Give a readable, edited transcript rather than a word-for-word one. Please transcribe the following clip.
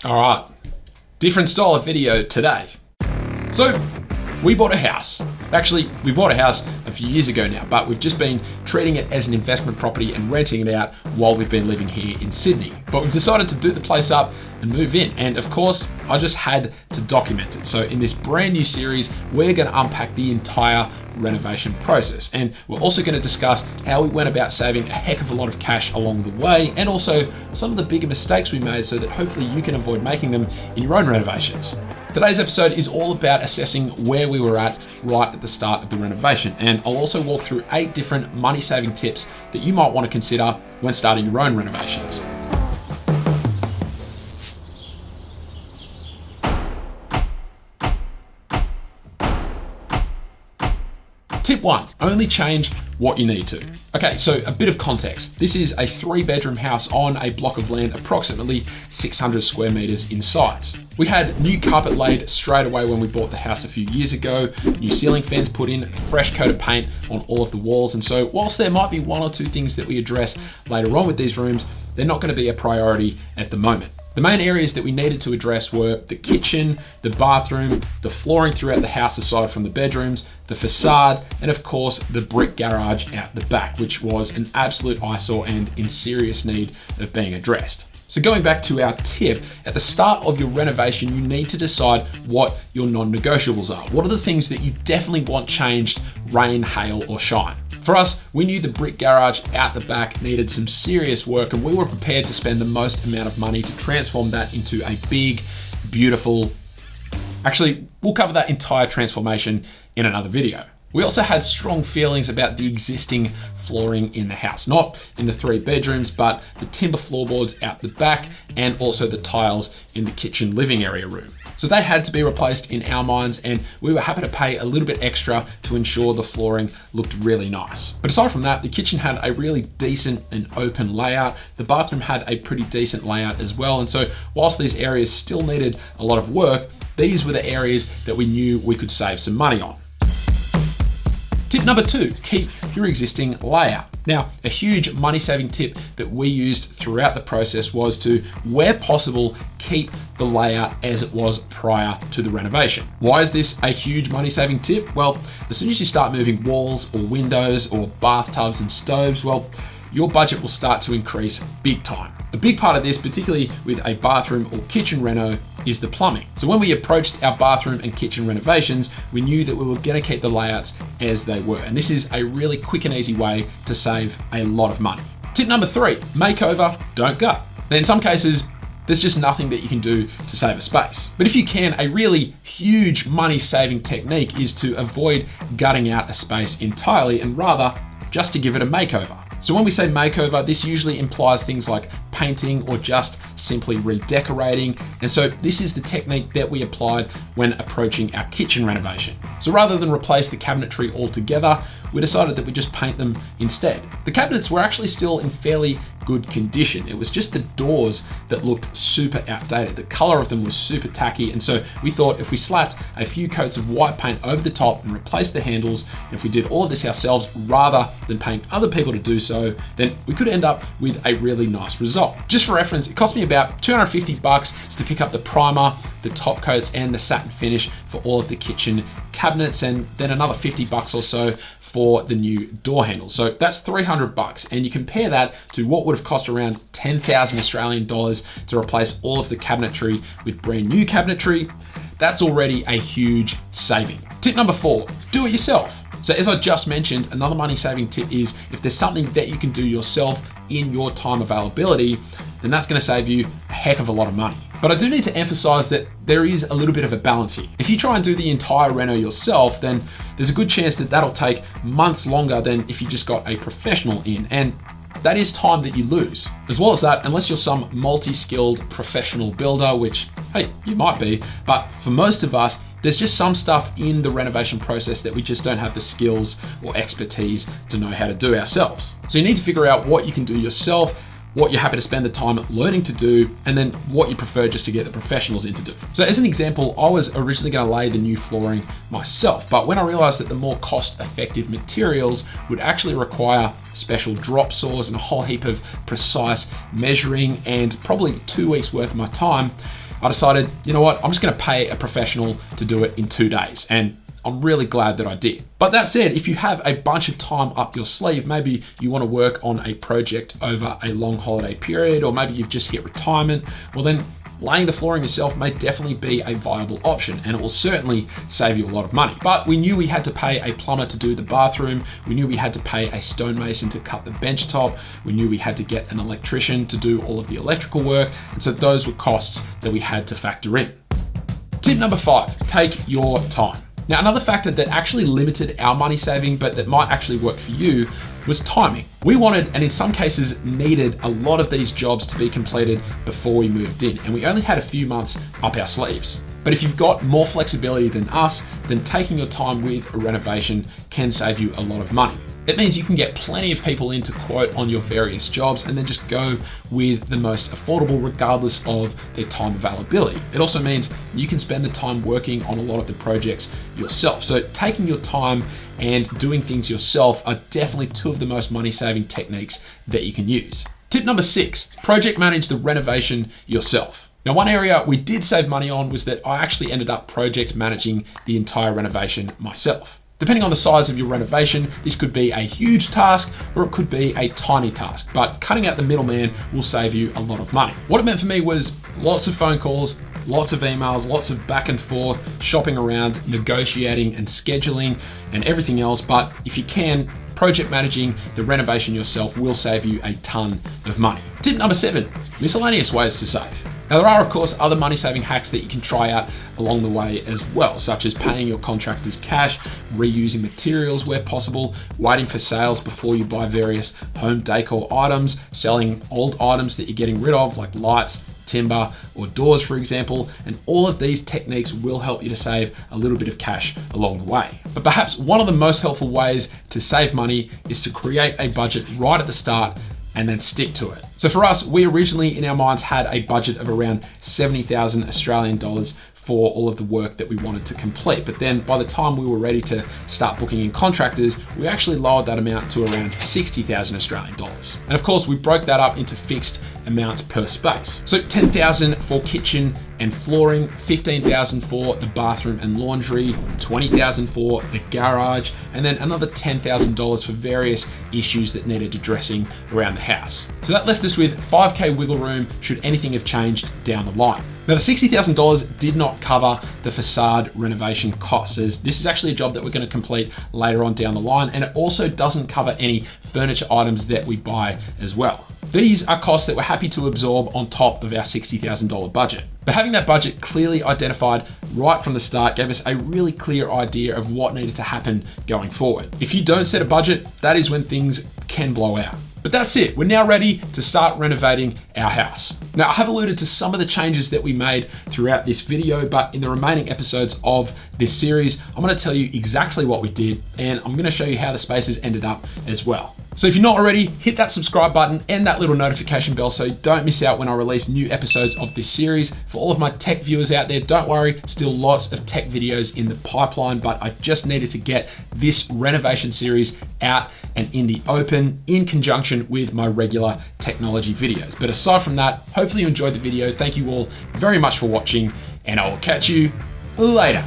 All right, different style of video today. So we bought a house. Actually, we bought a house a few years ago now, but we've just been treating it as an investment property and renting it out while we've been living here in Sydney. But we've decided to do the place up and move in. And of course, I just had to document it. So in this brand new series, we're going to unpack the entire renovation process. And we're also going to discuss how we went about saving a heck of a lot of cash along the way, and also some of the bigger mistakes we made so that hopefully you can avoid making them in your own renovations. Today's episode is all about assessing where we were at right at the start of the renovation. And I'll also walk through 8 different money-saving tips that you might want to consider when starting your own renovations. Tip 1, only change what you need to. Okay, so a bit of context. This is a 3-bedroom house on a block of land approximately 600 square meters in size. We had new carpet laid straight away when we bought the house a few years ago, new ceiling fans put in, a fresh coat of paint on all of the walls. And so whilst there might be 1 or 2 things that we address later on with these rooms, they're not going to be a priority at the moment. The main areas that we needed to address were the kitchen, the bathroom, the flooring throughout the house aside from the bedrooms, the facade, and of course the brick garage out the back, which was an absolute eyesore and in serious need of being addressed. So going back to our tip, at the start of your renovation, you need to decide what your non-negotiables are. What are the things that you definitely want changed, rain, hail, or shine? For us, we knew the brick garage out the back needed some serious work, and we were prepared to spend the most amount of money to transform that into a big, beautiful... Actually, we'll cover that entire transformation in another video. We also had strong feelings about the existing flooring in the house, not in the 3 bedrooms, but the timber floorboards out the back and also the tiles in the kitchen living area room. So they had to be replaced in our minds, and we were happy to pay a little bit extra to ensure the flooring looked really nice. But aside from that, the kitchen had a really decent and open layout. The bathroom had a pretty decent layout as well. And so whilst these areas still needed a lot of work, these were the areas that we knew we could save some money on. Tip number 2, keep your existing layout. Now, a huge money-saving tip that we used throughout the process was to, where possible, keep the layout as it was prior to the renovation. Why is this a huge money-saving tip? Well, as soon as you start moving walls or windows or bathtubs and stoves, well, your budget will start to increase big time. A big part of this, particularly with a bathroom or kitchen reno, is the plumbing. So when we approached our bathroom and kitchen renovations, we knew that we were going to keep the layouts as they were. And this is a really quick and easy way to save a lot of money. Tip number 3, makeover, don't gut. Now in some cases, there's just nothing that you can do to save a space. But if you can, a really huge money-saving technique is to avoid gutting out a space entirely and rather just to give it a makeover. So when we say makeover, this usually implies things like painting or just simply redecorating. And so this is the technique that we applied when approaching our kitchen renovation. So rather than replace the cabinetry altogether, we decided that we just paint them instead. The cabinets were actually still in fairly good condition. It was just the doors that looked super outdated. The color of them was super tacky. And so we thought if we slapped a few coats of white paint over the top and replaced the handles, and if we did all of this ourselves rather than paying other people to do so, then we could end up with a really nice result. Just for reference, it cost me about $250 to pick up the primer, the top coats, and the satin finish for all of the kitchen cabinets, and then another $50 or so for the new door handles. So that's $300, and you compare that to what would have cost around 10,000 Australian dollars to replace all of the cabinetry with brand new cabinetry. That's already a huge saving. Tip number 4, do it yourself. So as I just mentioned, another money-saving tip is if there's something that you can do yourself in your time availability, then that's going to save you a heck of a lot of money. But I do need to emphasize that there is a little bit of a balance here. If you try and do the entire reno yourself, then there's a good chance that that'll take months longer than if you just got a professional in, and that is time that you lose. As well as that, unless you're some multi-skilled professional builder, which, hey, you might be, but for most of us, there's just some stuff in the renovation process that we just don't have the skills or expertise to know how to do ourselves. So you need to figure out what you can do yourself, what you're happy to spend the time learning to do, and then what you prefer just to get the professionals in to do. So as an example, I was originally going to lay the new flooring myself, but when I realized that the more cost-effective materials would actually require special drop saws and a whole heap of precise measuring and probably 2 weeks worth of my time, I decided, you know what, I'm just gonna pay a professional to do it in 2 days. And I'm really glad that I did. But that said, if you have a bunch of time up your sleeve, maybe you want to work on a project over a long holiday period, or maybe you've just hit retirement, well then laying the flooring yourself may definitely be a viable option, and it will certainly save you a lot of money. But we knew we had to pay a plumber to do the bathroom. We knew we had to pay a stonemason to cut the bench top. We knew we had to get an electrician to do all of the electrical work. And so those were costs that we had to factor in. Tip number 5, take your time. Now, another factor that actually limited our money saving, but that might actually work for you, was timing. We wanted, and in some cases needed, a lot of these jobs to be completed before we moved in, and we only had a few months up our sleeves. But if you've got more flexibility than us, then taking your time with a renovation can save you a lot of money. It means you can get plenty of people in to quote on your various jobs and then just go with the most affordable regardless of their time availability. It also means you can spend the time working on a lot of the projects yourself. So taking your time and doing things yourself are definitely two of the most money-saving techniques that you can use. Tip number 6, project manage the renovation yourself. Now, one area we did save money on was that I actually ended up project managing the entire renovation myself. Depending on the size of your renovation, this could be a huge task or it could be a tiny task, but cutting out the middleman will save you a lot of money. What it meant for me was lots of phone calls, lots of emails, lots of back and forth, shopping around, negotiating and scheduling and everything else. But if you can, project managing the renovation yourself will save you a ton of money. Tip number 7, miscellaneous ways to save. Now, there are, of course, other money-saving hacks that you can try out along the way as well, such as paying your contractors cash, reusing materials where possible, waiting for sales before you buy various home decor items, selling old items that you're getting rid of, like lights, timber, or doors, for example. And all of these techniques will help you to save a little bit of cash along the way. But perhaps one of the most helpful ways to save money is to create a budget right at the start and then stick to it. So for us, we originally in our minds had a budget of around 70,000 Australian dollars for all of the work that we wanted to complete. But then by the time we were ready to start booking in contractors, we actually lowered that amount to around 60,000 Australian dollars. And of course, we broke that up into fixed amounts per space. So 10,000 for kitchen and flooring, 15,000 for the bathroom and laundry, 20,000 for the garage, and then another $10,000 for various issues that needed addressing around the house. So that left us with 5K wiggle room should anything have changed down the line. Now, the $60,000 did not cover the facade renovation costs, as this is actually a job that we're going to complete later on down the line, and it also doesn't cover any furniture items that we buy as well. These are costs that we're happy to absorb on top of our $60,000 budget. But having that budget clearly identified right from the start gave us a really clear idea of what needed to happen going forward. If you don't set a budget, that is when things can blow out. But that's it. We're now ready to start renovating our house. Now, I have alluded to some of the changes that we made throughout this video, but in the remaining episodes of this series, I'm going to tell you exactly what we did, and I'm going to show you how the spaces ended up as well. So if you're not already, hit that subscribe button and that little notification bell so you don't miss out when I release new episodes of this series. For all of my tech viewers out there, don't worry, still lots of tech videos in the pipeline, but I just needed to get this renovation series out and in the open in conjunction with my regular technology videos. But aside from that, hopefully you enjoyed the video. Thank you all very much for watching, and I will catch you later.